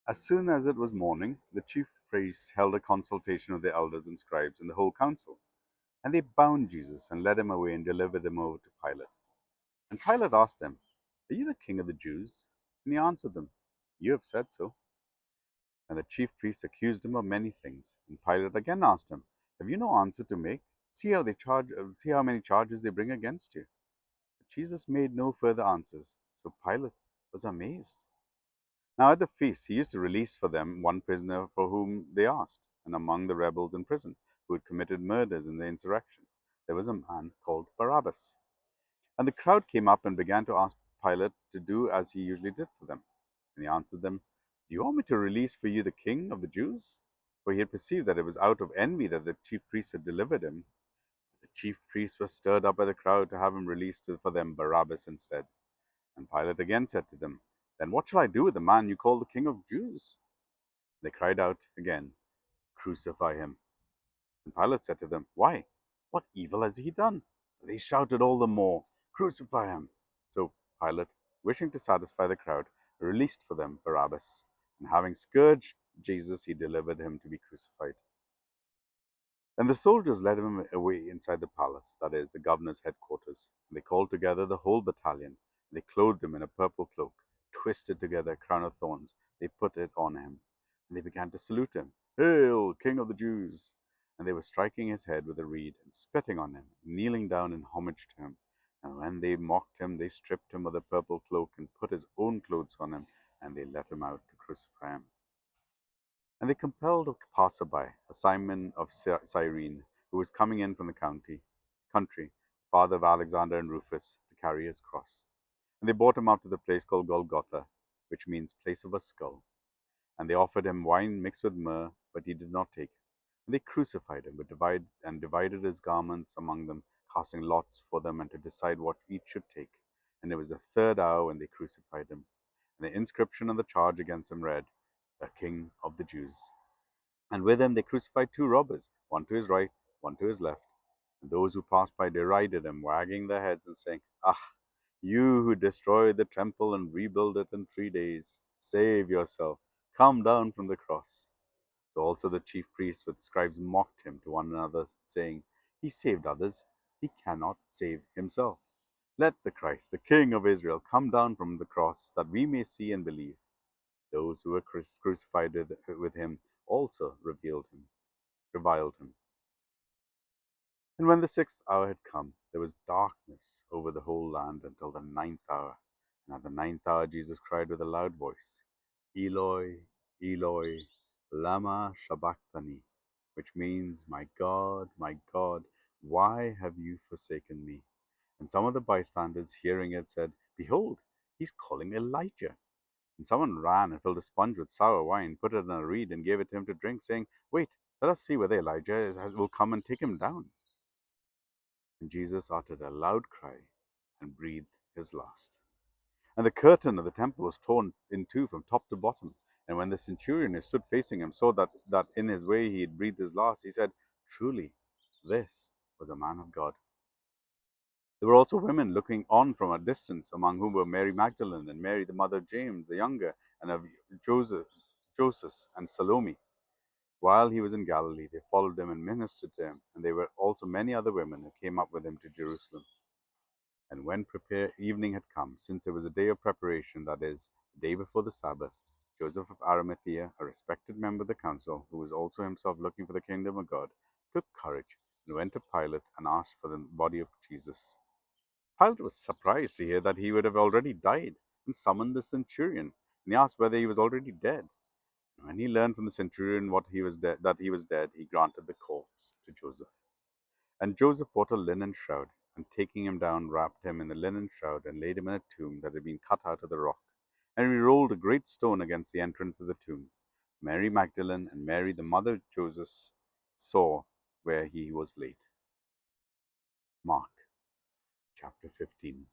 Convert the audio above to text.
As soon as it was morning, the chief priests held a consultation with the elders and scribes and the whole council. And they bound Jesus and led him away and delivered him over to Pilate. And Pilate asked him, "Are you the king of the Jews?" And he answered them, "You have said so." And the chief priests accused him of many things. And Pilate again asked him, "Have you no answer to make? See how many charges they bring against you." But Jesus made no further answers. So Pilate was amazed. Now at the feast he used to release for them one prisoner for whom they asked. And among the rebels in prison, who had committed murders in the insurrection, there was a man called Barabbas. And the crowd came up and began to ask Pilate to do as he usually did for them. And he answered them, "Do you want me to release for you the king of the Jews?" For he had perceived that it was out of envy that the chief priests had delivered him. The chief priests were stirred up by the crowd to have him released for them Barabbas instead. And Pilate again said to them, "Then what shall I do with the man you call the king of the Jews?" They cried out again, "Crucify him." And Pilate said to them, "Why? What evil has he done?" They shouted all the more, "Crucify him." So Pilate, wishing to satisfy the crowd, released for them Barabbas, and having scourged Jesus, he delivered him to be crucified. And the soldiers led him away inside the palace, that is, the governor's headquarters. And they called together the whole battalion. They clothed him in a purple cloak, twisted together a crown of thorns. They put it on him, and they began to salute him. "Hail, King of the Jews!" And they were striking his head with a reed, and spitting on him, kneeling down in homage to him. And when they mocked him, they stripped him of the purple cloak, and put his own clothes on him, and they let him out to crucify him. And they compelled a passerby, a Simon of Cyrene, who was coming in from the country, father of Alexander and Rufus, to carry his cross. And they brought him up to the place called Golgotha, which means place of a skull. And they offered him wine mixed with myrrh, but he did not take it. And they crucified him, divided his garments among them, casting lots for them, and to decide what each should take. And it was the third hour when they crucified him. And the inscription on the charge against him read, "The King of the Jews." And with him they crucified two robbers, one to his right, one to his left. And those who passed by derided him, wagging their heads and saying, "Ah, you who destroyed the temple and rebuild it in 3 days, save yourself. Come down from the cross." So also the chief priests with the scribes mocked him to one another, saying, "He saved others. He cannot save himself. Let the Christ, the King of Israel, come down from the cross, that we may see and believe." Those who were crucified with him also reviled him. And when the sixth hour had come, there was darkness over the whole land until the ninth hour. And at the ninth hour Jesus cried with a loud voice, "Eloi, Eloi, lama sabachthani," which means, my God, why have you forsaken me?" And some of the bystanders, hearing it, said, "Behold, he's calling Elijah." And someone ran and filled a sponge with sour wine, put it in a reed, and gave it to him to drink, saying, "Wait, let us see whether will come and take him down." And Jesus uttered a loud cry and breathed his last. And the curtain of the temple was torn in two from top to bottom. And when the centurion who stood facing him saw that in his way he had breathed his last, he said, "Truly, this was a man of God." There were also women looking on from a distance, among whom were Mary Magdalene and Mary, the mother of James the younger, and of Joseph and Salome. While he was in Galilee, they followed him and ministered to him, and there were also many other women who came up with him to Jerusalem. And when evening had come, since it was a day of preparation, that is, the day before the Sabbath, Joseph of Arimathea, a respected member of the council, who was also himself looking for the kingdom of God, took courage and went to Pilate and asked for the body of Jesus. Pilate was surprised to hear that he would have already died, and summoned the centurion, and he asked whether he was already dead. And when he learned from the centurion that he was dead, he granted the corpse to Joseph. And Joseph brought a linen shroud, and taking him down, wrapped him in the linen shroud, and laid him in a tomb that had been cut out of the rock. And he rolled a great stone against the entrance of the tomb. Mary Magdalene and Mary, the mother of Joseph, saw where he was laid. Mark chapter 15.